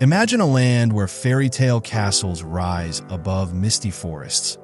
Imagine a land where fairy tale castles rise above misty forests,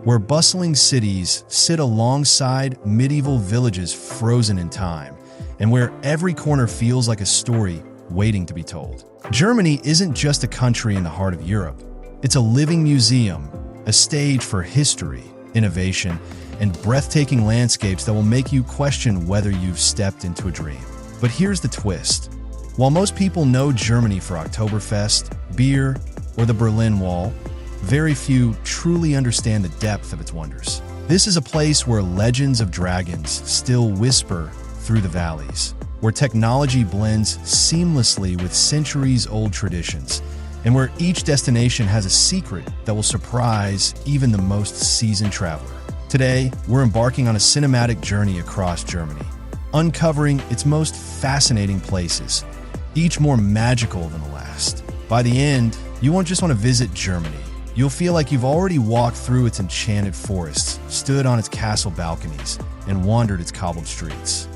where bustling cities sit alongside medieval villages frozen in time, and where every corner feels like a story waiting to be told. Germany isn't just a country in the heart of Europe. It's a living museum, a stage for history, innovation, and breathtaking landscapes that will make you question whether you've stepped into a dream. But here's the twist. While most people know Germany for Oktoberfest, beer, or the Berlin Wall, very few truly understand the depth of its wonders. This is a place where legends of dragons still whisper through the valleys, where technology blends seamlessly with centuries-old traditions, and where each destination has a secret that will surprise even the most seasoned traveler. Today, we're embarking on a cinematic journey across Germany, uncovering its most fascinating places, each more magical than the last. By the end, you won't just want to visit Germany. You'll feel like you've already walked through its enchanted forests, stood on its castle balconies, and wandered its cobbled streets.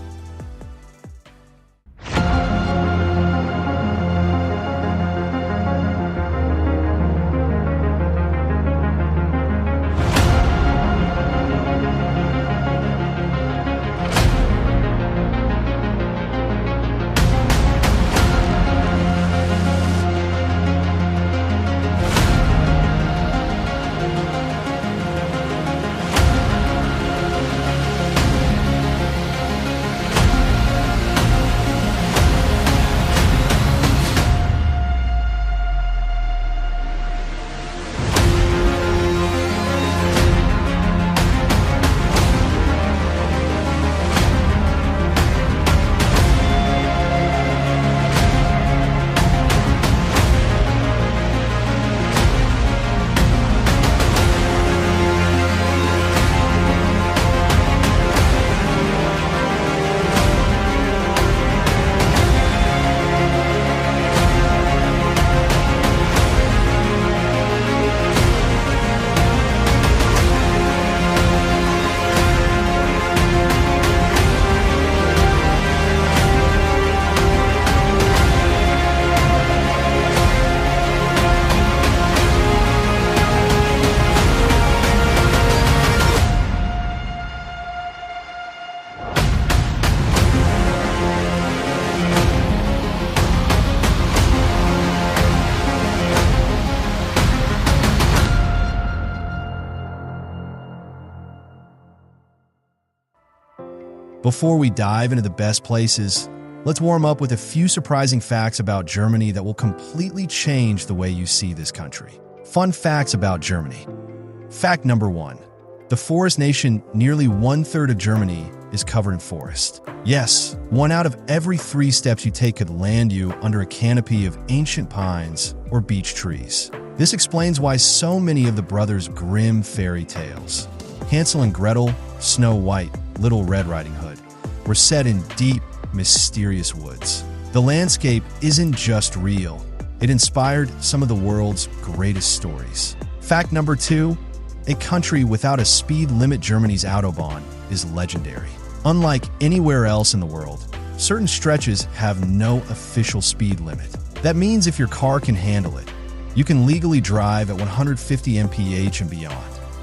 Before we dive into the best places, let's warm up with a few surprising facts about Germany that will completely change the way you see this country. Fun facts about Germany. Fact number 1. The forest nation, nearly 1/3 of Germany is covered in forest. Yes, 1 out of every 3 steps you take could land you under a canopy of ancient pines or beech trees. This explains why so many of the brothers Grimm fairy tales, Hansel and Gretel, Snow White, Little Red Riding Hood, were set in deep, mysterious woods. The landscape isn't just real. It inspired some of the world's greatest stories. Fact number 2, a country without a speed limit. Germany's Autobahn is legendary. Unlike anywhere else in the world, certain stretches have no official speed limit. That means if your car can handle it, you can legally drive at 150 mph and beyond.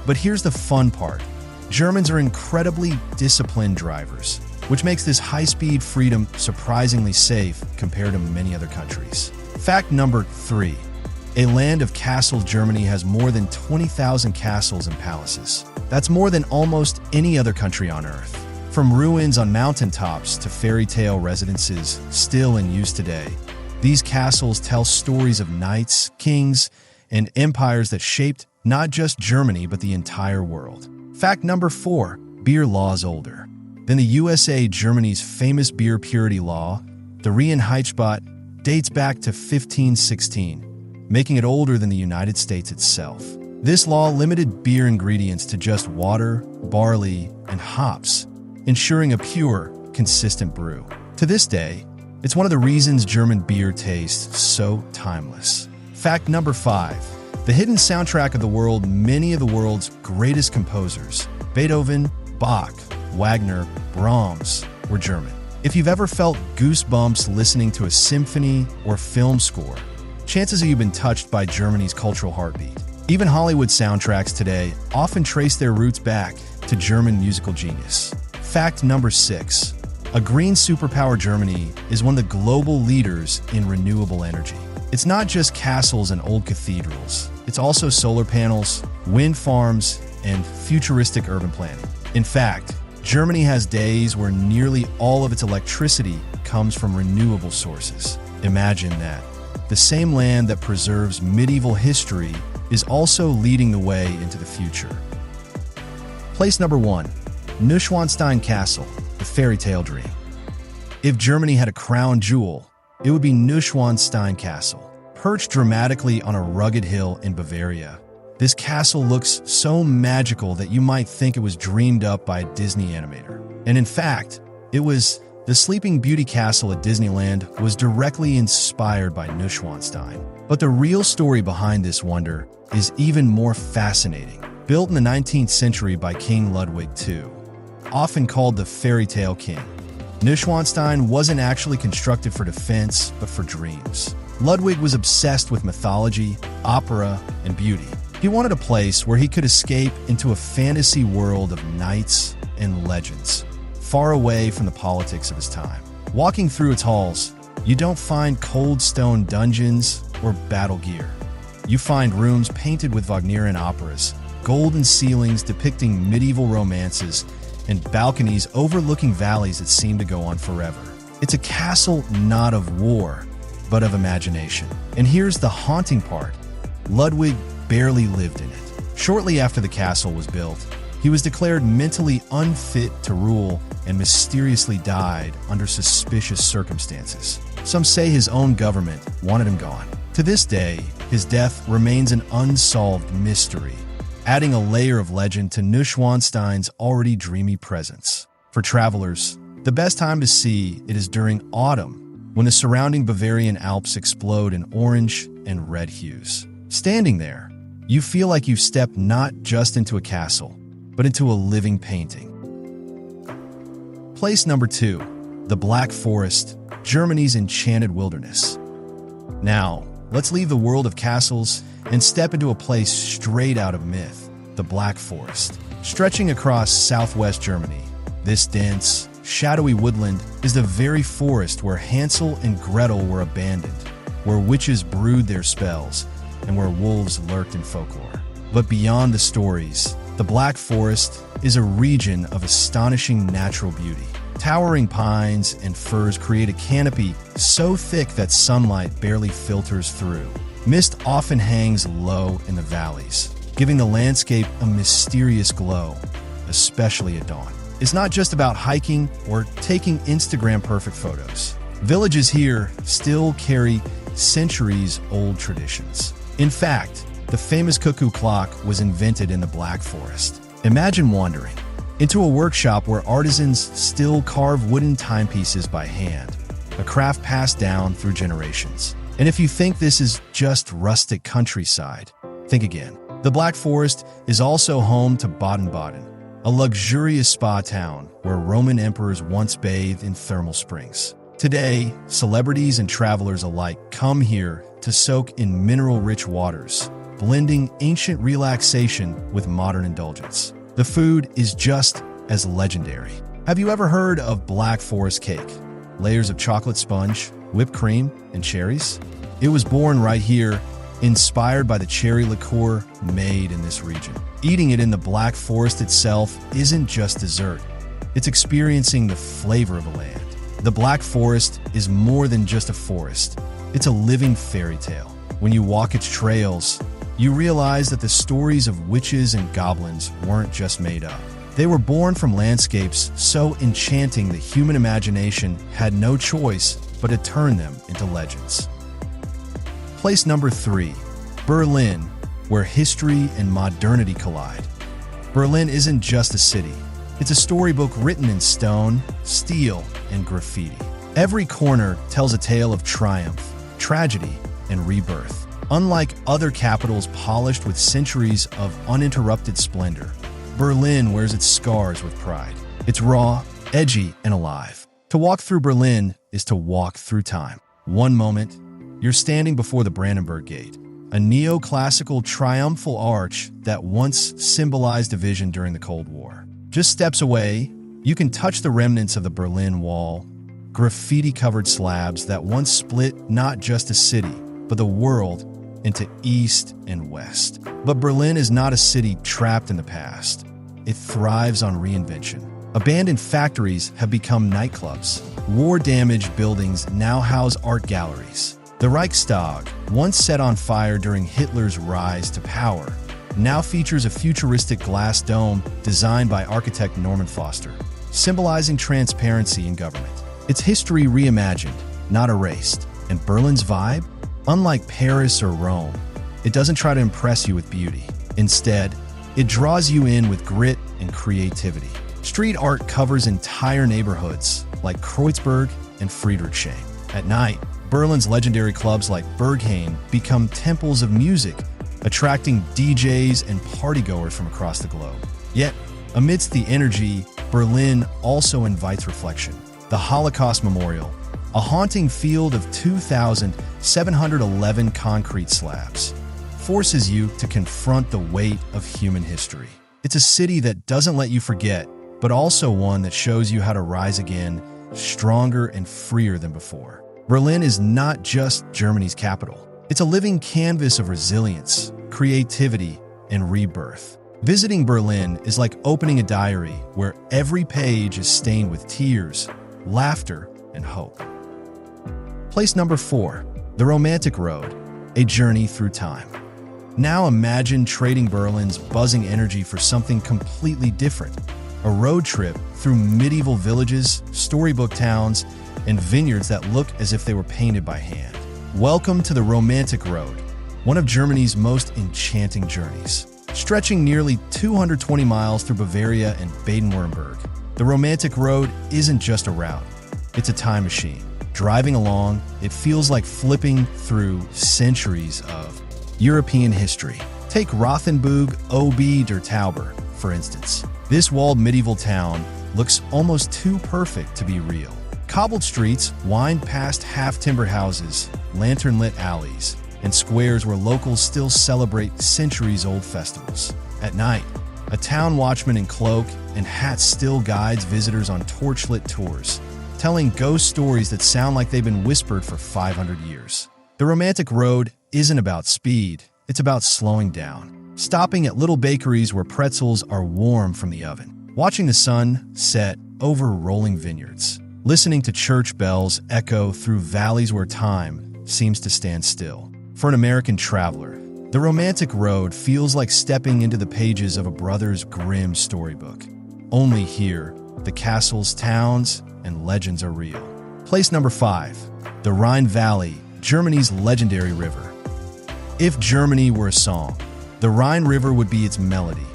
But here's the fun part. Germans are incredibly disciplined drivers, which makes this high-speed freedom surprisingly safe compared to many other countries. Fact number 3. A land of castles. Germany has more than 20,000 castles and palaces. That's more than almost any other country on Earth. From ruins on mountaintops to fairy tale residences still in use today, these castles tell stories of knights, kings, and empires that shaped not just Germany but the entire world. Fact number 4. Beer law is older than the USA. Germany's famous beer purity law, the Reinheitsgebot, dates back to 1516, making it older than the United States itself. This law limited beer ingredients to just water, barley, and hops, ensuring a pure, consistent brew. To this day, it's one of the reasons German beer tastes so timeless. Fact number 5. The hidden soundtrack of the world. Many of the world's greatest composers, Beethoven, Bach, Wagner, Brahms, were German. If you've ever felt goosebumps listening to a symphony or film score, chances are you've been touched by Germany's cultural heartbeat. Even Hollywood soundtracks today often trace their roots back to German musical genius. Fact number 6. A green superpower, Germany is one of the global leaders in renewable energy. It's not just castles and old cathedrals. It's also solar panels, wind farms, and futuristic urban planning. In fact, Germany has days where nearly all of its electricity comes from renewable sources. Imagine that. The same land that preserves medieval history is also leading the way into the future. Place number 1. Neuschwanstein Castle, the fairy tale dream. If Germany had a crown jewel, it would be Neuschwanstein Castle. Perched dramatically on a rugged hill in Bavaria, this castle looks so magical that you might think it was dreamed up by a Disney animator. And in fact, the Sleeping Beauty Castle at Disneyland was directly inspired by Neuschwanstein. But the real story behind this wonder is even more fascinating. Built in the 19th century by King Ludwig II, often called the fairy tale king, Neuschwanstein wasn't actually constructed for defense, but for dreams. Ludwig was obsessed with mythology, opera, and beauty. He wanted a place where he could escape into a fantasy world of knights and legends, far away from the politics of his time. Walking through its halls, you don't find cold stone dungeons or battle gear. You find rooms painted with Wagnerian operas, golden ceilings depicting medieval romances, and balconies overlooking valleys that seem to go on forever. It's a castle not of war, but of imagination. And here's the haunting part. Ludwig barely lived in it. Shortly after the castle was built, he was declared mentally unfit to rule and mysteriously died under suspicious circumstances. Some say his own government wanted him gone. To this day, his death remains an unsolved mystery, adding a layer of legend to Neuschwanstein's already dreamy presence. For travelers, the best time to see it is during autumn, when the surrounding Bavarian Alps explode in orange and red hues. Standing there, you feel like you've stepped not just into a castle, but into a living painting. Place number 2. The Black Forest, Germany's enchanted wilderness. Now, let's leave the world of castles and step into a place straight out of myth, the Black Forest. Stretching across southwest Germany, this dense, shadowy woodland is the very forest where Hansel and Gretel were abandoned, where witches brewed their spells, and where wolves lurked in folklore. But beyond the stories, the Black Forest is a region of astonishing natural beauty. Towering pines and firs create a canopy so thick that sunlight barely filters through. Mist often hangs low in the valleys, giving the landscape a mysterious glow, especially at dawn. It's not just about hiking or taking Instagram-perfect photos. Villages here still carry centuries-old traditions. In fact, the famous cuckoo clock was invented in the Black Forest. Imagine wandering into a workshop where artisans still carve wooden timepieces by hand, a craft passed down through generations. And if you think this is just rustic countryside, think again. The Black Forest is also home to Baden-Baden, a luxurious spa town where Roman emperors once bathed in thermal springs. Today, celebrities and travelers alike come here to soak in mineral-rich waters, blending ancient relaxation with modern indulgence. The food is just as legendary. Have you ever heard of Black Forest cake? Layers of chocolate sponge, whipped cream, and cherries? It was born right here, inspired by the cherry liqueur made in this region. Eating it in the Black Forest itself isn't just dessert. It's experiencing the flavor of a land. The Black Forest is more than just a forest. It's a living fairy tale. When you walk its trails, you realize that the stories of witches and goblins weren't just made up. They were born from landscapes so enchanting the human imagination had no choice but to turn them into legends. Place number 3, Berlin, where history and modernity collide. Berlin isn't just a city. It's a storybook written in stone, steel, and graffiti. Every corner tells a tale of triumph, tragedy, and rebirth. Unlike other capitals polished with centuries of uninterrupted splendor, Berlin wears its scars with pride. It's raw, edgy, and alive. To walk through Berlin is to walk through time. One moment, you're standing before the Brandenburg Gate, a neoclassical triumphal arch that once symbolized division during the Cold War. Just steps away, you can touch the remnants of the Berlin Wall, graffiti-covered slabs that once split not just a city, but the world into East and West. But Berlin is not a city trapped in the past. It thrives on reinvention. Abandoned factories have become nightclubs. War-damaged buildings now house art galleries. The Reichstag, once set on fire during Hitler's rise to power, now features a futuristic glass dome designed by architect Norman Foster, symbolizing transparency in government. It's history reimagined, not erased. And Berlin's vibe? Unlike Paris or Rome, it doesn't try to impress you with beauty. Instead, it draws you in with grit and creativity. Street art covers entire neighborhoods like Kreuzberg and Friedrichshain. At night, Berlin's legendary clubs like Berghain become temples of music, attracting DJs and partygoers from across the globe. Yet, amidst the energy, Berlin also invites reflection. The Holocaust Memorial, a haunting field of 2,711 concrete slabs, forces you to confront the weight of human history. It's a city that doesn't let you forget, but also one that shows you how to rise again, stronger and freer than before. Berlin is not just Germany's capital. It's a living canvas of resilience, creativity, and rebirth. Visiting Berlin is like opening a diary where every page is stained with tears, laughter, and hope. Place number 4, the Romantic Road, a journey through time. Now imagine trading Berlin's buzzing energy for something completely different. A road trip through medieval villages, storybook towns, and vineyards that look as if they were painted by hand. Welcome to the Romantic Road, one of Germany's most enchanting journeys. Stretching nearly 220 miles through Bavaria and Baden-Württemberg, the Romantic Road isn't just a route, it's a time machine. Driving along, it feels like flipping through centuries of European history. Take Rothenburg ob der Tauber, for instance. This walled medieval town looks almost too perfect to be real. Cobbled streets wind past half-timber houses, lantern-lit alleys, and squares where locals still celebrate centuries-old festivals. At night, a town watchman in cloak and hat still guides visitors on torchlit tours, telling ghost stories that sound like they've been whispered for 500 years. The Romantic Road isn't about speed, it's about slowing down. Stopping at little bakeries where pretzels are warm from the oven. Watching the sun set over rolling vineyards. Listening to church bells echo through valleys where time seems to stand still. For an American traveler, the Romantic Road feels like stepping into the pages of a Brothers Grimm storybook. Only here, the castles, towns, and legends are real. Place number 5, the Rhine Valley, Germany's legendary river. If Germany were a song, the Rhine River would be its melody,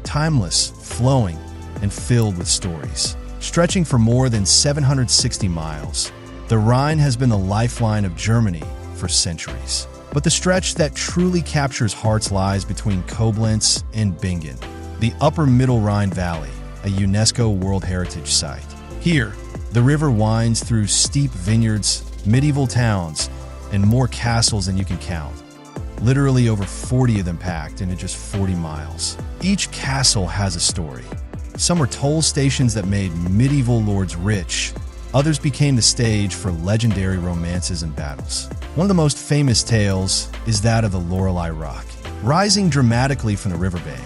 timeless, flowing, and filled with stories. Stretching for more than 760 miles, the Rhine has been the lifeline of Germany for centuries. But the stretch that truly captures hearts lies between Koblenz and Bingen, the upper Middle Rhine Valley, a UNESCO World Heritage Site. Here, the river winds through steep vineyards, medieval towns, and more castles than you can count. Literally over 40 of them packed into just 40 miles. Each castle has a story. Some were toll stations that made medieval lords rich. Others became the stage for legendary romances and battles. One of the most famous tales is that of the Lorelei Rock. Rising dramatically from the riverbank,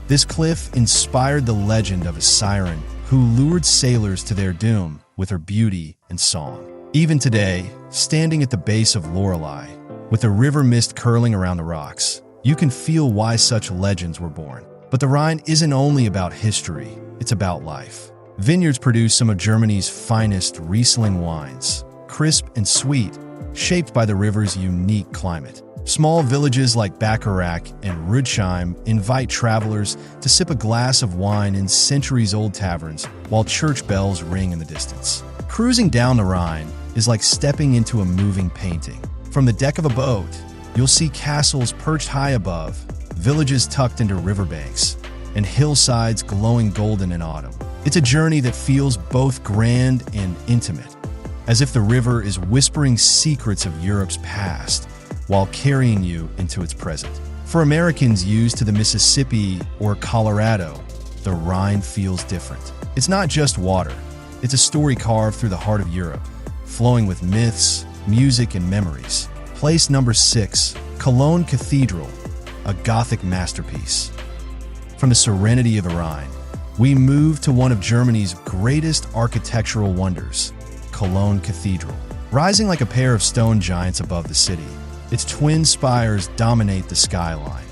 this cliff inspired the legend of a siren who lured sailors to their doom with her beauty and song. Even today, standing at the base of Lorelei, with the river mist curling around the rocks, you can feel why such legends were born. But the Rhine isn't only about history, it's about life. Vineyards produce some of Germany's finest Riesling wines, crisp and sweet, shaped by the river's unique climate. Small villages like Bacharach and Rüdesheim invite travelers to sip a glass of wine in centuries-old taverns while church bells ring in the distance. Cruising down the Rhine is like stepping into a moving painting. From the deck of a boat, you'll see castles perched high above, villages tucked into riverbanks, and hillsides glowing golden in autumn. It's a journey that feels both grand and intimate, as if the river is whispering secrets of Europe's past while carrying you into its present. For Americans used to the Mississippi or Colorado, the Rhine feels different. It's not just water. It's a story carved through the heart of Europe, flowing with myths, music, and memories. Place number 6, Cologne Cathedral, a Gothic masterpiece. From the serenity of the Rhine, we move to one of Germany's greatest architectural wonders, Cologne Cathedral. Rising like a pair of stone giants above the city, its twin spires dominate the skyline,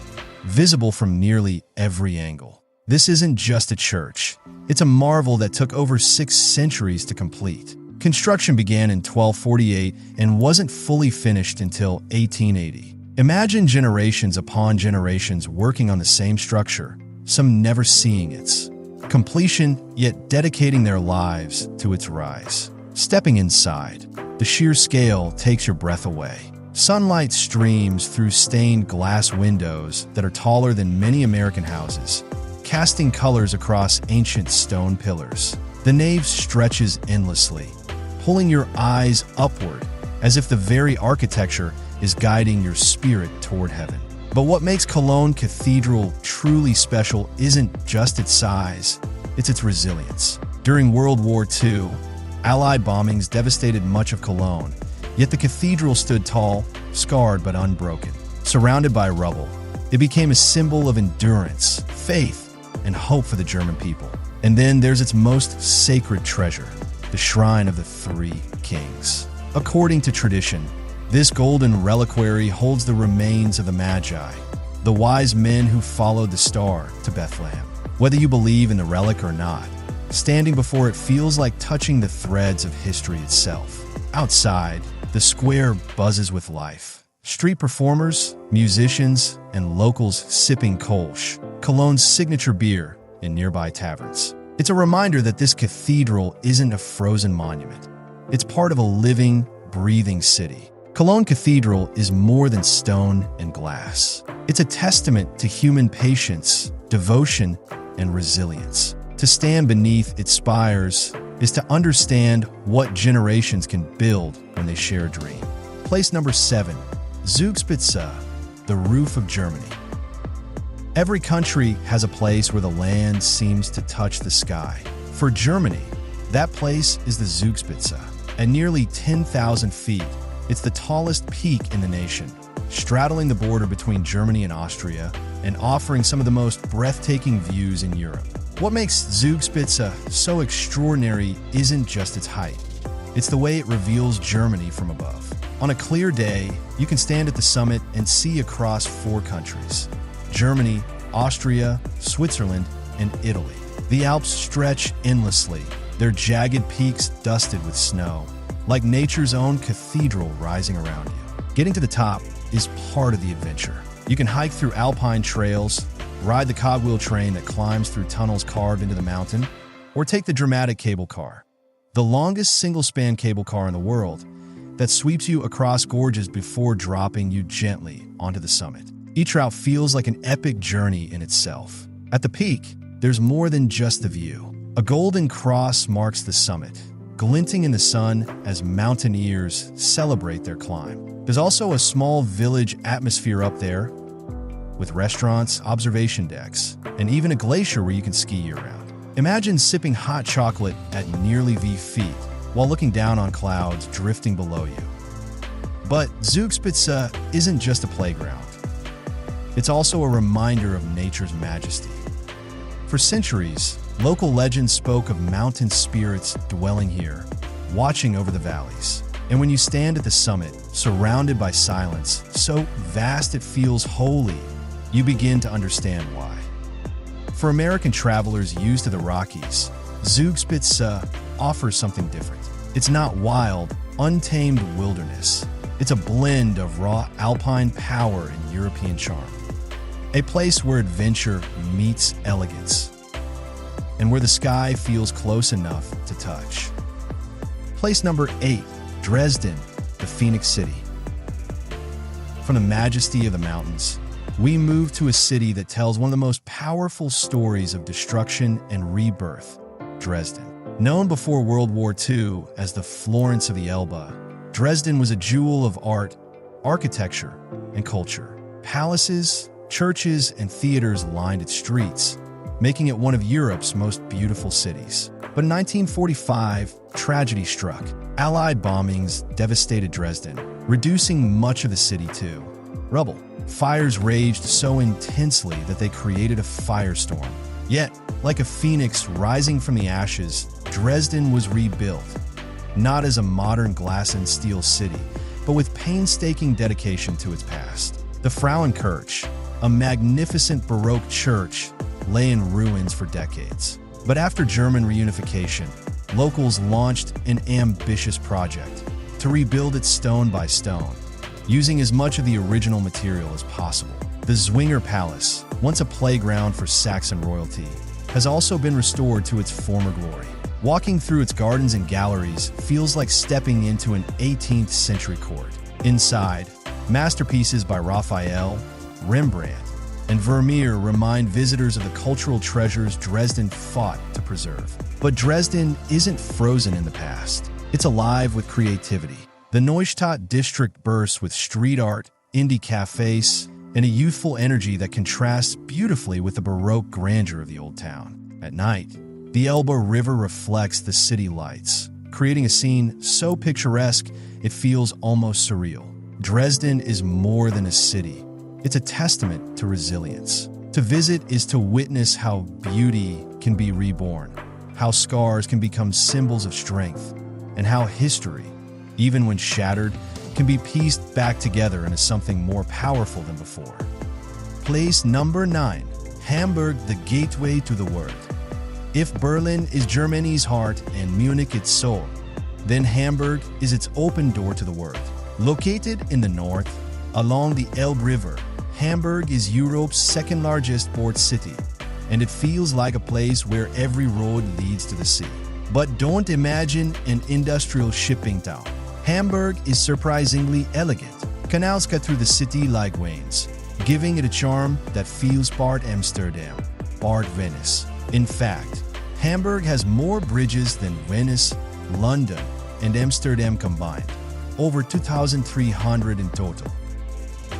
visible from nearly every angle. This isn't just a church. It's a marvel that took over 6 centuries to complete. Construction began in 1248 and wasn't fully finished until 1880. Imagine generations upon generations working on the same structure, some never seeing its completion, yet dedicating their lives to its rise. Stepping inside, the sheer scale takes your breath away. Sunlight streams through stained glass windows that are taller than many American houses, casting colors across ancient stone pillars. The nave stretches endlessly, pulling your eyes upward as if the very architecture is guiding your spirit toward heaven. But what makes Cologne Cathedral truly special isn't just its size, it's its resilience. During World War II, Allied bombings devastated much of Cologne, yet the cathedral stood tall, scarred but unbroken. Surrounded by rubble, it became a symbol of endurance, faith, and hope for the German people. And then there's its most sacred treasure, the Shrine of the Three Kings. According to tradition, this golden reliquary holds the remains of the Magi, the wise men who followed the star to Bethlehem. Whether you believe in the relic or not, standing before it feels like touching the threads of history itself. Outside, the square buzzes with life. Street performers, musicians, and locals sipping Kolsch, Cologne's signature beer, in nearby taverns. It's a reminder that this cathedral isn't a frozen monument. It's part of a living, breathing city. Cologne Cathedral is more than stone and glass. It's a testament to human patience, devotion, and resilience. To stand beneath its spires is to understand what generations can build when they share a dream. Place number 7, Zugspitze, the roof of Germany. Every country has a place where the land seems to touch the sky. For Germany, that place is the Zugspitze. At nearly 10,000 feet, it's the tallest peak in the nation, straddling the border between Germany and Austria and offering some of the most breathtaking views in Europe. What makes Zugspitze so extraordinary isn't just its height. It's the way it reveals Germany from above. On a clear day, you can stand at the summit and see across 4 countries: Germany, Austria, Switzerland, and Italy. The Alps stretch endlessly, their jagged peaks dusted with snow, like nature's own cathedral rising around you. Getting to the top is part of the adventure. You can hike through alpine trails, ride the cogwheel train that climbs through tunnels carved into the mountain, or take the dramatic cable car, the longest single-span cable car in the world that sweeps you across gorges before dropping you gently onto the summit. Each route feels like an epic journey in itself. At the peak, there's more than just the view. A golden cross marks the summit, glinting in the sun as mountaineers celebrate their climb. There's also a small village atmosphere up there, with restaurants, observation decks, and even a glacier where you can ski year-round. Imagine sipping hot chocolate at nearly V feet while looking down on clouds drifting below you. But Zugspitze isn't just a playground. It's also a reminder of nature's majesty. For centuries, local legends spoke of mountain spirits dwelling here, watching over the valleys. And when you stand at the summit, surrounded by silence, so vast it feels holy, you begin to understand why. For American travelers used to the Rockies, Zugspitze offers something different. It's not wild, untamed wilderness. It's a blend of raw alpine power and European charm. A place where adventure meets elegance, and where the sky feels close enough to touch. Place number 8, Dresden, the Phoenix City. From the majesty of the mountains, we move to a city that tells one of the most powerful stories of destruction and rebirth, Dresden. Known before World War II as the Florence of the Elbe, Dresden was a jewel of art, architecture, and culture. Palaces, churches, and theaters lined its streets, making it one of Europe's most beautiful cities. But in 1945, tragedy struck. Allied bombings devastated Dresden, reducing much of the city to rubble. Fires raged so intensely that they created a firestorm. Yet, like a phoenix rising from the ashes, Dresden was rebuilt, not as a modern glass and steel city, but with painstaking dedication to its past. The Frauenkirche, a magnificent Baroque church, lay in ruins for decades. But after German reunification, locals launched an ambitious project to rebuild it stone by stone, using as much of the original material as possible. The Zwinger Palace, once a playground for Saxon royalty, has also been restored to its former glory. Walking through its gardens and galleries feels like stepping into an 18th century court. Inside, masterpieces by Raphael, Rembrandt, and Vermeer remind visitors of the cultural treasures Dresden fought to preserve. But Dresden isn't frozen in the past. It's alive with creativity. The Neustadt district bursts with street art, indie cafes, and a youthful energy that contrasts beautifully with the Baroque grandeur of the old town. At night, the Elbe River reflects the city lights, creating a scene so picturesque it feels almost surreal. Dresden is more than a city. It's a testament to resilience. To visit is to witness how beauty can be reborn, how scars can become symbols of strength, and how history, even when shattered, can be pieced back together into something more powerful than before. Place number 9. Hamburg, the gateway to the world. If Berlin is Germany's heart and Munich its soul, then Hamburg is its open door to the world. Located in the north, along the Elbe River, Hamburg is Europe's second-largest port city, and it feels like a place where every road leads to the sea. But don't imagine an industrial shipping town. Hamburg is surprisingly elegant. Canals cut through the city like veins, giving it a charm that feels part Amsterdam, part Venice. In fact, Hamburg has more bridges than Venice, London, and Amsterdam combined, over 2,300 in total.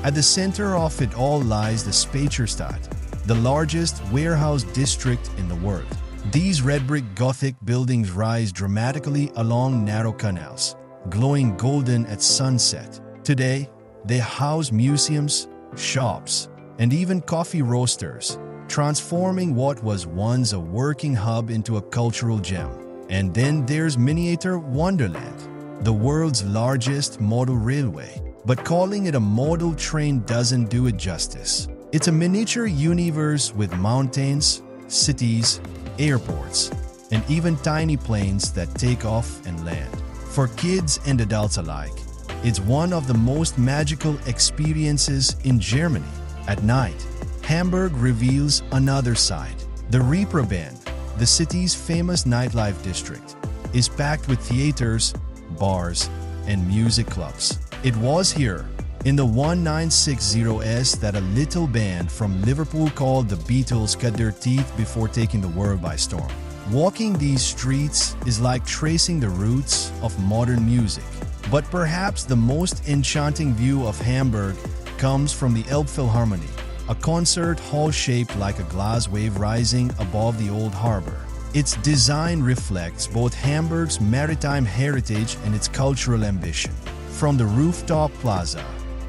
At the center of it all lies the Speicherstadt, the largest warehouse district in the world. These red brick Gothic buildings rise dramatically along narrow canals, glowing golden at sunset. Today, they house museums, shops, and even coffee roasters, transforming what was once a working hub into a cultural gem. And then there's Miniature Wonderland, the world's largest model railway. But calling it a model train doesn't do it justice. It's a miniature universe with mountains, cities, airports, and even tiny planes that take off and land. For kids and adults alike, it's one of the most magical experiences in Germany. At night, Hamburg reveals another side. The Reeperbahn, the city's famous nightlife district, is packed with theaters, bars, and music clubs. It was here, in the 1960s, that a little band from Liverpool called the Beatles cut their teeth before taking the world by storm. Walking these streets is like tracing the roots of modern music. But perhaps the most enchanting view of Hamburg comes from the Elbphilharmonie, a concert hall shaped like a glass wave rising above the old harbor. Its design reflects both Hamburg's maritime heritage and its cultural ambition. From the rooftop plaza,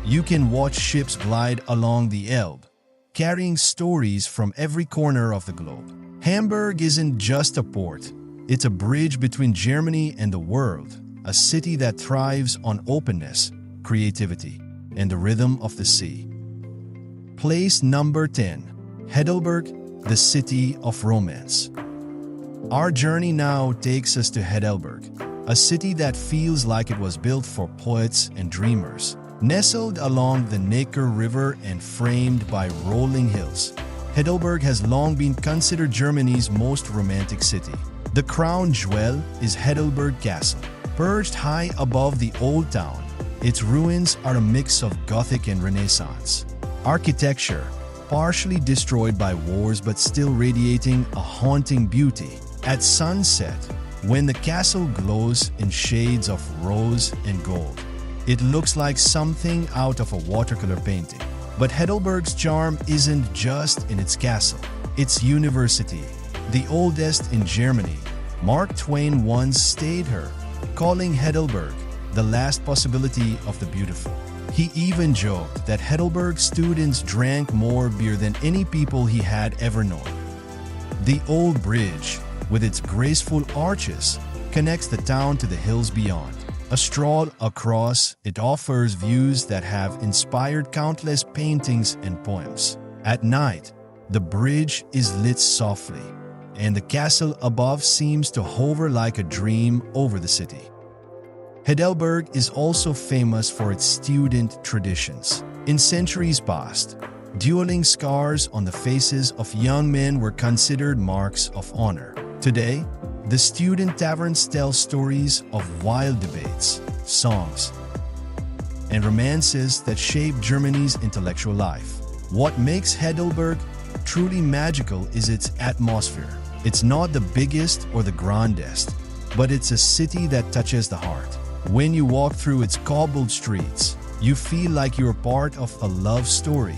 you can watch ships glide along the Elbe, carrying stories from every corner of the globe. Hamburg isn't just a port, it's a bridge between Germany and the world, a city that thrives on openness, creativity, and the rhythm of the sea. Place number 10. Heidelberg, the city of romance. Our journey now takes us to Heidelberg, a city that feels like it was built for poets and dreamers. Nestled along the Neckar River and framed by rolling hills, Heidelberg has long been considered Germany's most romantic city. The crown jewel is Heidelberg Castle. Perched high above the old town, its ruins are a mix of Gothic and Renaissance. Architecture, partially destroyed by wars but still radiating a haunting beauty, At sunset, when the castle glows in shades of rose and gold, it looks like something out of a watercolor painting. But Heidelberg's charm isn't just in its castle, its university, the oldest in Germany. Mark Twain once stayed her, calling Heidelberg the last possibility of the beautiful. He even joked that Heidelberg students drank more beer than any people he had ever known. The old bridge, with its graceful arches, connects the town to the hills beyond. A stroll across it offers views that have inspired countless paintings and poems. At night, the bridge is lit softly, and the castle above seems to hover like a dream over the city. Heidelberg is also famous for its student traditions. In centuries past, dueling scars on the faces of young men were considered marks of honor. Today, the student taverns tell stories of wild debates, songs, and romances that shape Germany's intellectual life. What makes Heidelberg truly magical is its atmosphere. It's not the biggest or the grandest, but it's a city that touches the heart. When you walk through its cobbled streets, you feel like you're part of a love story,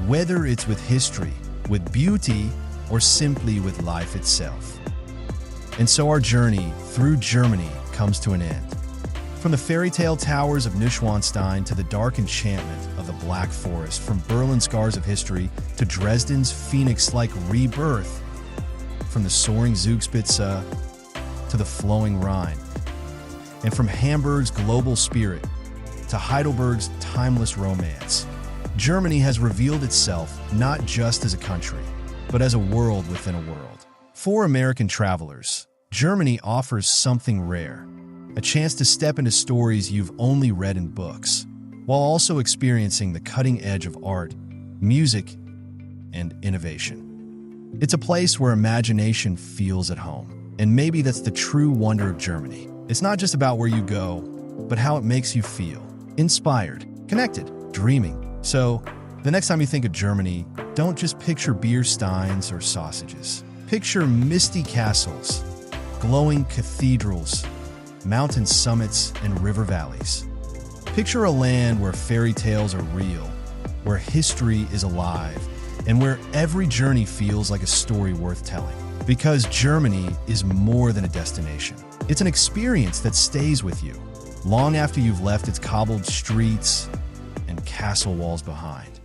whether it's with history, with beauty, or simply with life itself. And so our journey through Germany comes to an end. From the fairy tale towers of Neuschwanstein to the dark enchantment of the Black Forest, from Berlin's scars of history to Dresden's phoenix-like rebirth, from the soaring Zugspitze to the flowing Rhine, and from Hamburg's global spirit to Heidelberg's timeless romance, Germany has revealed itself not just as a country, but as a world within a world. For American travelers, Germany offers something rare, a chance to step into stories you've only read in books, while also experiencing the cutting edge of art, music, and innovation. It's a place where imagination feels at home, and maybe that's the true wonder of Germany. It's not just about where you go, but how it makes you feel. Inspired, connected, dreaming. So, the next time you think of Germany, don't just picture beer steins or sausages. Picture misty castles, glowing cathedrals, mountain summits, and river valleys. Picture a land where fairy tales are real, where history is alive, and where every journey feels like a story worth telling. Because Germany is more than a destination. It's an experience that stays with you long after you've left its cobbled streets and castle walls behind.